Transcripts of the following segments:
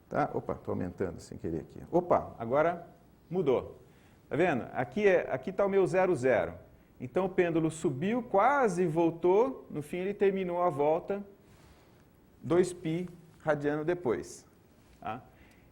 Tá? Opa, estou aumentando sem querer aqui. Opa, agora mudou. Tá vendo? Aqui está o meu 0, 0. Então o pêndulo subiu, quase voltou, no fim ele terminou a volta 2π radiano depois. Tá?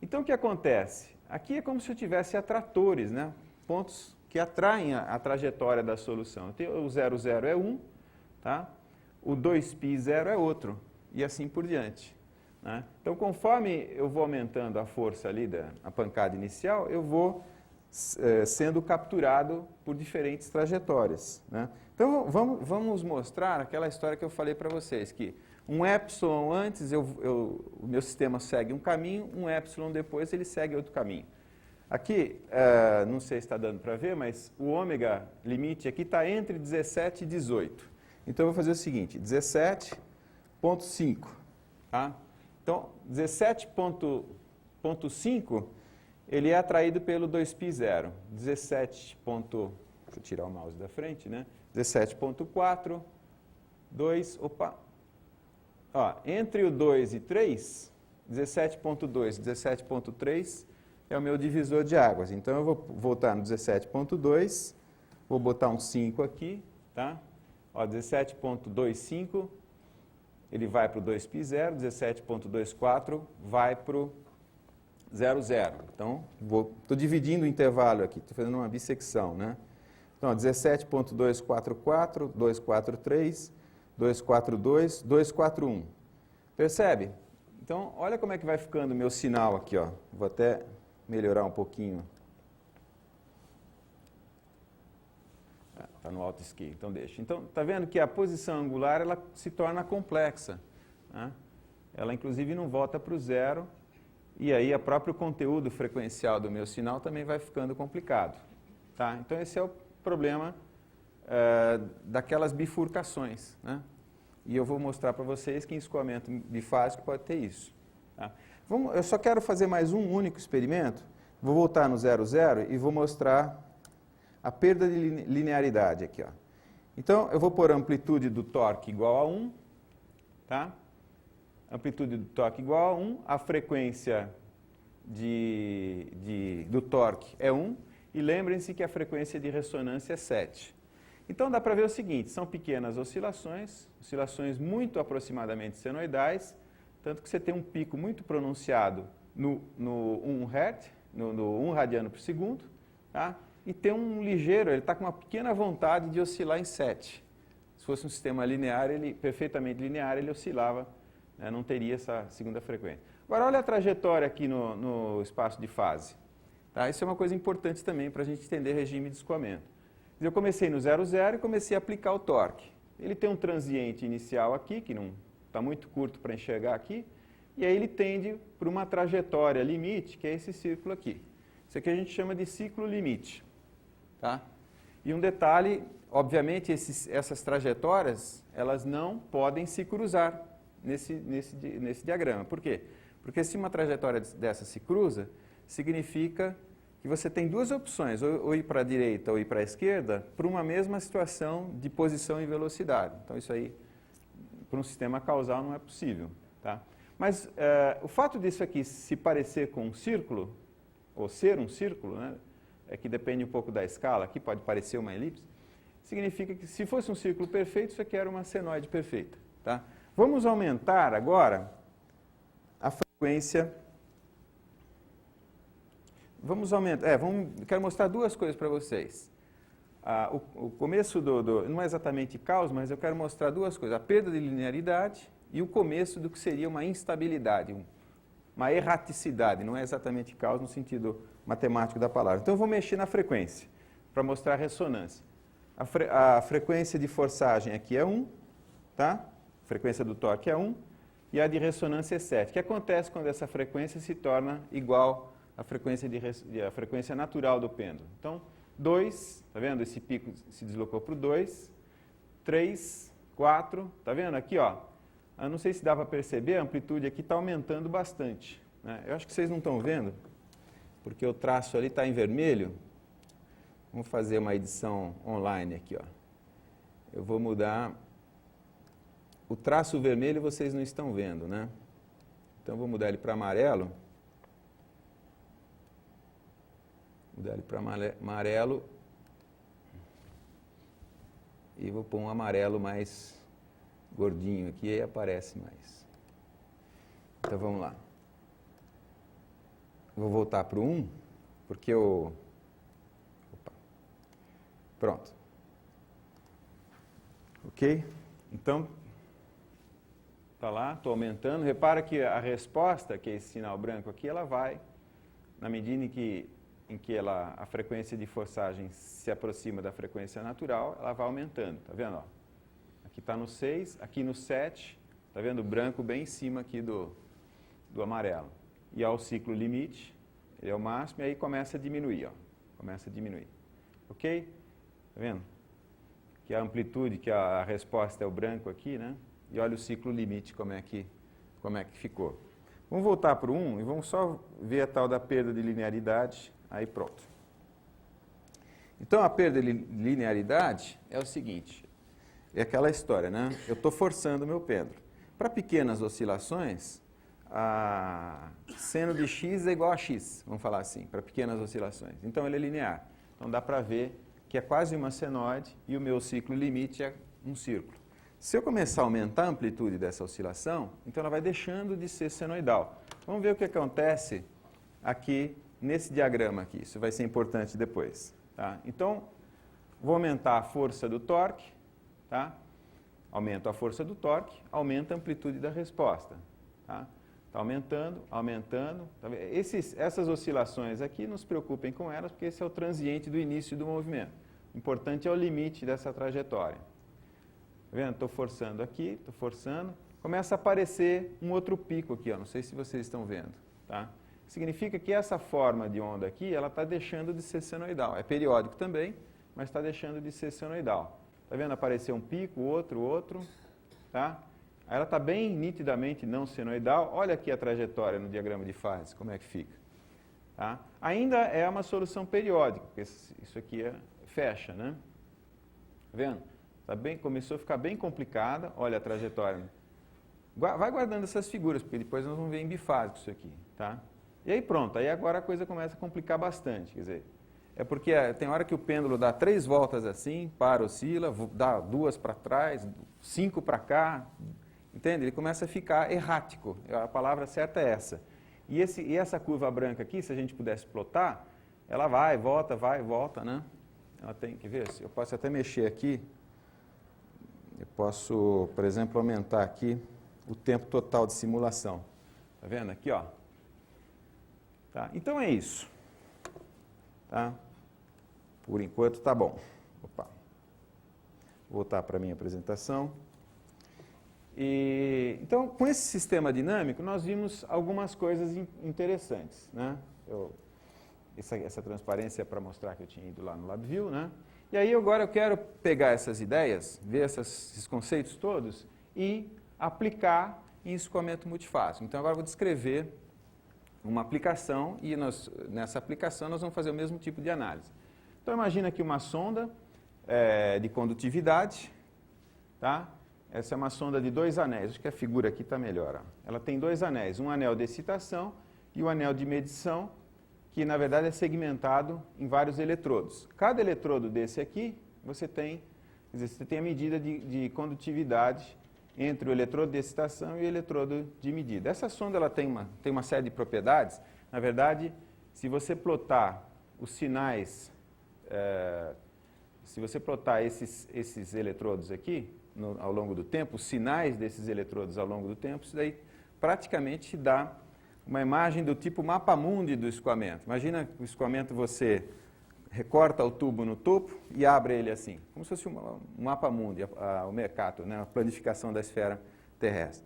Então o que acontece? Aqui é como se eu tivesse atratores, né? Pontos que atraem a trajetória da solução. O 0, 0 é 1, tá? O 2π0 é outro, e assim por diante. Né? Então, conforme eu vou aumentando a força ali da pancada inicial, eu vou sendo capturado por diferentes trajetórias. Né? Então, vamos mostrar aquela história que eu falei para vocês, que um epsilon antes, o meu sistema segue um caminho, um epsilon depois ele segue outro caminho. Aqui, não sei se está dando para ver, mas o ômega limite aqui está entre 17 e 18. Então, eu vou fazer o seguinte, 17,5. Tá? Então, 17,5, ele é atraído pelo 2π0. 17. Deixa eu tirar o mouse da frente, né? 17,4, 2, opa. Ó, entre o 2 e 3, 17,2 e 17,3 é o meu divisor de águas. Então, eu vou voltar no 17,2, vou botar um 5 aqui, tá? Ó, 17,25, ele vai para o 2π0, 17,24 vai para o 0, 0. Então, estou dividindo o intervalo aqui, estou fazendo uma bissecção, né? Então, 17,244, 243, 242, 241. Percebe? Então, olha como é que vai ficando o meu sinal aqui, ó. Vou até melhorar um pouquinho. Está no alto esqui, então deixa. Então, está vendo que a posição angular ela se torna complexa. Né? Ela, inclusive, não volta para o zero. E aí, o próprio conteúdo frequencial do meu sinal também vai ficando complicado. Tá? Então, esse é o problema daquelas bifurcações. Né? E eu vou mostrar para vocês que em escoamento bifásico pode ter isso. Tá? Eu só quero fazer mais um único experimento. Vou voltar no 0, 0 e vou mostrar a perda de linearidade aqui. Ó. Então, eu vou pôr a amplitude do torque igual a 1. Tá? Amplitude do torque igual a 1. A frequência do torque é 1. E lembrem-se que a frequência de ressonância é 7. Então, dá para ver o seguinte, são pequenas oscilações muito aproximadamente senoidais, tanto que você tem um pico muito pronunciado no 1 Hz, no 1 radiano por segundo, tá? E tem um ligeiro, ele está com uma pequena vontade de oscilar em 7. Se fosse um sistema linear, perfeitamente linear, ele oscilava, né, não teria essa segunda frequência. Agora, olha a trajetória aqui no espaço de fase. Tá? Isso é uma coisa importante também para a gente entender regime de escoamento. Eu comecei no 0, 0 e comecei a aplicar o torque. Ele tem um transiente inicial aqui, que não está muito curto para enxergar aqui, e aí ele tende para uma trajetória limite, que é esse círculo aqui. Isso aqui a gente chama de ciclo limite. Tá? E um detalhe, obviamente, essas trajetórias, elas não podem se cruzar nesse diagrama. Por quê? Porque se uma trajetória dessa se cruza, significa que você tem duas opções, ou ir para a direita ou ir para a esquerda, para uma mesma situação de posição e velocidade. Então, isso aí, para um sistema causal, não é possível. Tá? Mas o fato disso aqui se parecer com um círculo, ou ser um círculo, né, que depende um pouco da escala, aqui pode parecer uma elipse, significa que se fosse um círculo perfeito, isso aqui era uma senoide perfeita. Tá? Vamos aumentar agora a frequência. Vamos aumentar. Quero mostrar duas coisas para vocês. O começo não é exatamente caos, mas eu quero mostrar duas coisas. A perda de linearidade e o começo do que seria uma instabilidade, uma erraticidade. Não é exatamente caos no sentido matemático da palavra. Então, eu vou mexer na frequência para mostrar a ressonância. A frequência de forçagem aqui é 1, tá? A frequência do torque é 1, e a de ressonância é 7. O que acontece quando essa frequência se torna igual à frequência natural do pêndulo? Então, 2, tá vendo? Esse pico se deslocou para o 2, 3, 4, tá vendo aqui, ó? Eu não sei se dá para perceber, a amplitude aqui está aumentando bastante. Né? Eu acho que vocês não estão vendo, porque o traço ali está em vermelho. Vamos fazer uma edição online aqui, ó. Eu vou mudar. O traço vermelho vocês não estão vendo, né? Então, vou mudar ele para amarelo. Mudar ele para amarelo. E vou pôr um amarelo mais gordinho aqui, aí aparece mais. Então vamos lá. Vou voltar para o 1, porque eu... Opa. Pronto. Ok? Então, está lá, estou aumentando. Repara que a resposta, que é esse sinal branco aqui, ela vai, na medida em que a frequência de forçagem se aproxima da frequência natural, ela vai aumentando, tá vendo? Ó? Aqui está no 6, aqui no 7, tá vendo o branco bem em cima aqui do amarelo. E ao ciclo limite, ele é o máximo, e aí começa a diminuir, ó. Começa a diminuir. Ok? Tá vendo? Que a amplitude, que a resposta é o branco aqui, né? E olha o ciclo limite, como é que ficou. Vamos voltar para o 1 e vamos só ver a tal da perda de linearidade. Aí pronto. Então, a perda de linearidade é o seguinte, é aquela história, né? Eu estou forçando o meu pêndulo. Para pequenas oscilações, seno de x é igual a x, vamos falar assim, para pequenas oscilações. Então, ele é linear. Então, dá para ver que é quase uma senoide e o meu ciclo limite é um círculo. Se eu começar a aumentar a amplitude dessa oscilação, então ela vai deixando de ser senoidal. Vamos ver o que acontece aqui nesse diagrama aqui, isso vai ser importante depois. Tá? Então, vou aumentar a força do torque, tá? Aumento a força do torque, aumenta a amplitude da resposta. Tá? Está aumentando, aumentando. Tá? Essas oscilações aqui, não se preocupem com elas, porque esse é o transiente do início do movimento. O importante é o limite dessa trajetória. Tá vendo? Estou forçando aqui, estou forçando. Começa a aparecer um outro pico aqui, ó. Não sei se vocês estão vendo. Tá? Significa que essa forma de onda aqui, ela está deixando de ser senoidal. É periódico também, mas está deixando de ser senoidal. Está vendo? Apareceu um pico, outro, tá? Aí ela está bem nitidamente não senoidal. Olha aqui a trajetória no diagrama de fase, como é que fica. Tá? Ainda é uma solução periódica, porque isso aqui fecha, né? Tá vendo? Começou a ficar bem complicada. Olha a trajetória. Vai guardando essas figuras, porque depois nós vamos ver em bifásico isso aqui, tá? E aí pronto, aí agora a coisa começa a complicar bastante, quer dizer, é porque tem hora que o pêndulo dá 3 voltas assim, para, oscila, dá 2 para trás, 5 para cá, entende? Ele começa a ficar errático, a palavra certa é essa. E essa curva branca aqui, se a gente pudesse plotar, ela vai, volta, né? Ela tem, quer ver? Eu posso até mexer aqui, eu posso, por exemplo, aumentar aqui o tempo total de simulação. Tá vendo aqui, ó? Tá? Então é isso. Tá? Por enquanto tá bom. Opa. Vou voltar para a minha apresentação. Então, com esse sistema dinâmico, nós vimos algumas coisas interessantes. Né? Essa transparência é para mostrar que eu tinha ido lá no LabVIEW. Né? E aí agora eu quero pegar essas ideias, ver esses conceitos todos e aplicar em escoamento multifásico. Então agora eu vou descrever uma aplicação e nessa aplicação nós vamos fazer o mesmo tipo de análise. Então imagina aqui uma sonda de condutividade, tá? Essa é uma sonda de 2 anéis, acho que a figura aqui está melhor. Ó. Ela tem 2 anéis, um anel de excitação e um anel de medição, que na verdade é segmentado em vários eletrodos. Cada eletrodo desse aqui, você tem a medida de condutividade entre o eletrodo de excitação e o eletrodo de medida. Essa sonda ela tem uma série de propriedades. Na verdade, se você plotar os sinais, se você plotar esses eletrodos aqui ao longo do tempo, os sinais desses eletrodos ao longo do tempo, isso daí praticamente dá uma imagem do tipo mapa-mundi do escoamento. Imagina o escoamento, você recorta o tubo no topo e abre ele assim, como se fosse um mapa-mundi, o Mercator, né, a planificação da esfera terrestre.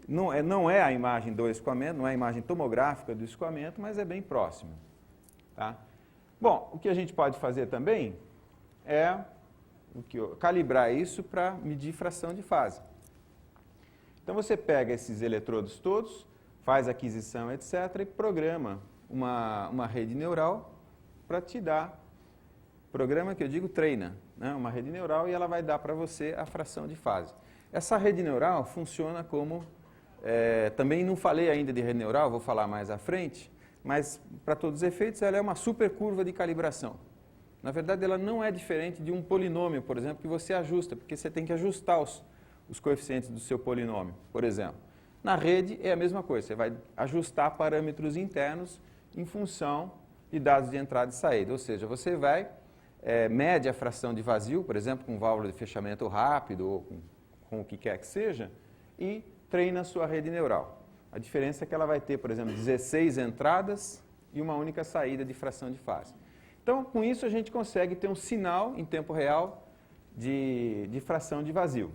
Não é a imagem do escoamento, não é a imagem tomográfica do escoamento, mas é bem próximo. Tá? Bom, o que a gente pode fazer também é calibrar isso para medir fração de fase. Então você pega esses eletrodos todos, faz aquisição, etc., e programa uma rede neural para te dar, programa que eu digo treina, né? Uma rede neural, e ela vai dar para você a fração de fase. Essa rede neural funciona como, também não falei ainda de rede neural, vou falar mais à frente, mas para todos os efeitos ela é uma supercurva de calibração. Na verdade, ela não é diferente de um polinômio, por exemplo, que você ajusta, porque você tem que ajustar os coeficientes do seu polinômio, por exemplo. Na rede é a mesma coisa, você vai ajustar parâmetros internos em função de dados de entrada e saída, ou seja, você vai, mede a fração de vazio, por exemplo, com válvula de fechamento rápido ou com o que quer que seja, e treina a sua rede neural. A diferença é que ela vai ter, por exemplo, 16 entradas e uma única saída de fração de fase. Então, com isso, a gente consegue ter um sinal em tempo real de fração de vazio.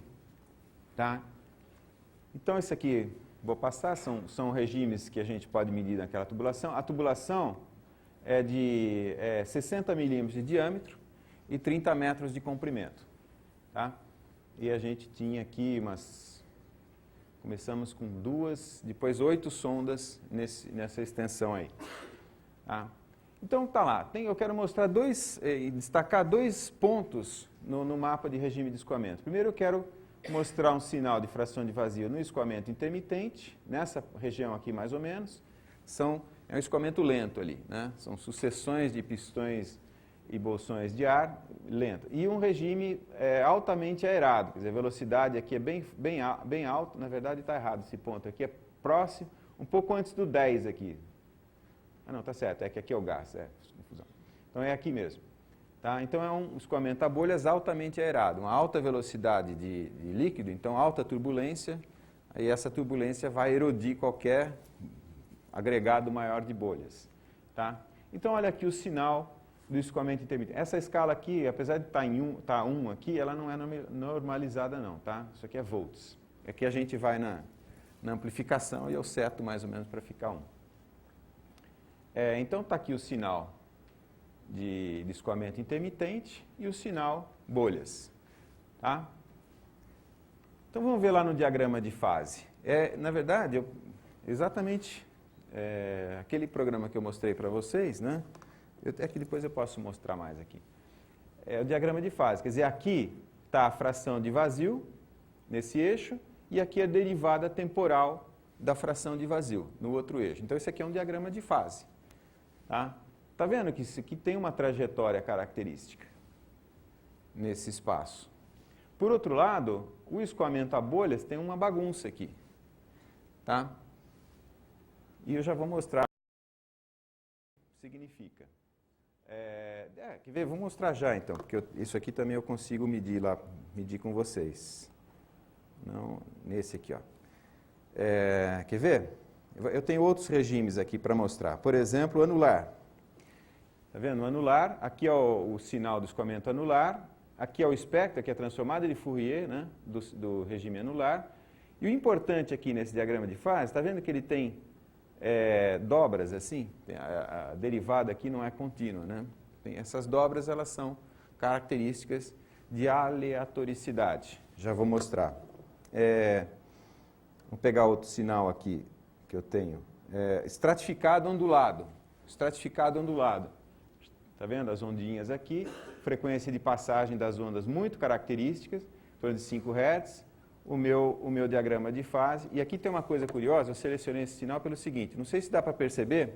Tá? Então, isso aqui, vou passar, são regimes que a gente pode medir naquela tubulação. A tubulação é de 60 milímetros de diâmetro e 30 metros de comprimento. Tá? E a gente tinha aqui começamos com 2, depois 8 sondas nessa extensão aí. Tá? Então, tá lá. Eu quero mostrar destacar dois pontos no mapa de regime de escoamento. Primeiro, eu quero mostrar um sinal de fração de vazio no escoamento intermitente, nessa região aqui mais ou menos. É um escoamento lento ali, né? São sucessões de pistões e bolsões de ar lento. E um regime altamente aerado, quer dizer, a velocidade aqui é bem alta, na verdade está errado esse ponto aqui, é próximo, um pouco antes do 10 aqui. Ah, não, está certo, é que aqui é o gás, confusão. Então é aqui mesmo. Tá? Então é um escoamento a bolhas altamente aerado, uma alta velocidade de líquido, então alta turbulência, aí essa turbulência vai erodir qualquer agregado maior de bolhas. Tá? Então olha aqui o sinal do escoamento intermitente. Essa escala aqui, apesar de estar 1 aqui, ela não é normalizada não, tá? Isso aqui é volts. Aqui a gente vai na amplificação e eu seto mais ou menos para ficar 1. Então está aqui o sinal de escoamento intermitente e o sinal bolhas. Tá? Então vamos ver lá no diagrama de fase. Na verdade, exatamente aquele programa que eu mostrei para vocês, né? Que depois eu posso mostrar mais aqui. É o diagrama de fase, quer dizer, aqui está a fração de vazio, nesse eixo, e aqui a derivada temporal da fração de vazio, no outro eixo. Então, esse aqui é um diagrama de fase. Tá vendo que isso aqui tem uma trajetória característica nesse espaço. Por outro lado, o escoamento a bolhas tem uma bagunça aqui. Tá? E eu já vou mostrar o que significa. Quer ver? Vou mostrar já então, porque isso aqui também eu consigo medir com vocês. Não, nesse aqui, ó. Quer ver? Eu tenho outros regimes aqui para mostrar. Por exemplo, o anular. Está vendo? O anular, aqui é o sinal do escoamento anular, aqui é o espectro, que é a transformada de Fourier, né, do regime anular. E o importante aqui nesse diagrama de fase, está vendo que ele tem dobras assim? A derivada aqui não é contínua, né? Essas dobras, elas são características de aleatoricidade. Já vou mostrar. Vou pegar outro sinal aqui que eu tenho. Estratificado ondulado. Estratificado ondulado. Está vendo as ondinhas aqui? Frequência de passagem das ondas muito características, em torno de 5 Hz. O meu diagrama de fase. E aqui tem uma coisa curiosa, eu selecionei esse sinal pelo seguinte, não sei se dá para perceber,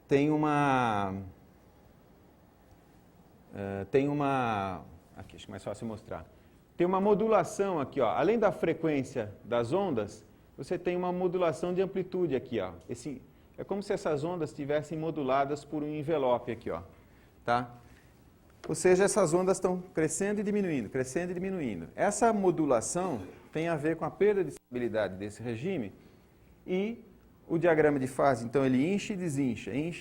tem uma, aqui acho que é mais fácil mostrar, tem uma modulação aqui, ó, além da frequência das ondas, você tem uma modulação de amplitude aqui, ó, é como se essas ondas estivessem moduladas por um envelope aqui, ó, tá? Ou seja, essas ondas estão crescendo e diminuindo, crescendo e diminuindo. Essa modulação tem a ver com a perda de estabilidade desse regime e o diagrama de fase, então, ele enche e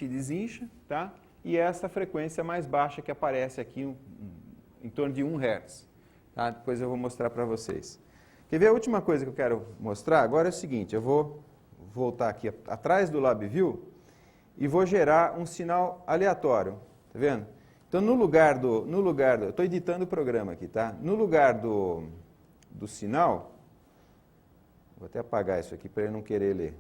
desincha, tá? E essa frequência mais baixa que aparece aqui em torno de 1 Hz. Tá? Depois eu vou mostrar para vocês. Quer ver a última coisa que eu quero mostrar? Agora é o seguinte, eu vou voltar aqui atrás do LabVIEW e vou gerar um sinal aleatório, tá vendo? Então, no lugar do eu estou editando o programa aqui, tá? No lugar do sinal, vou até apagar isso aqui para ele não querer ler.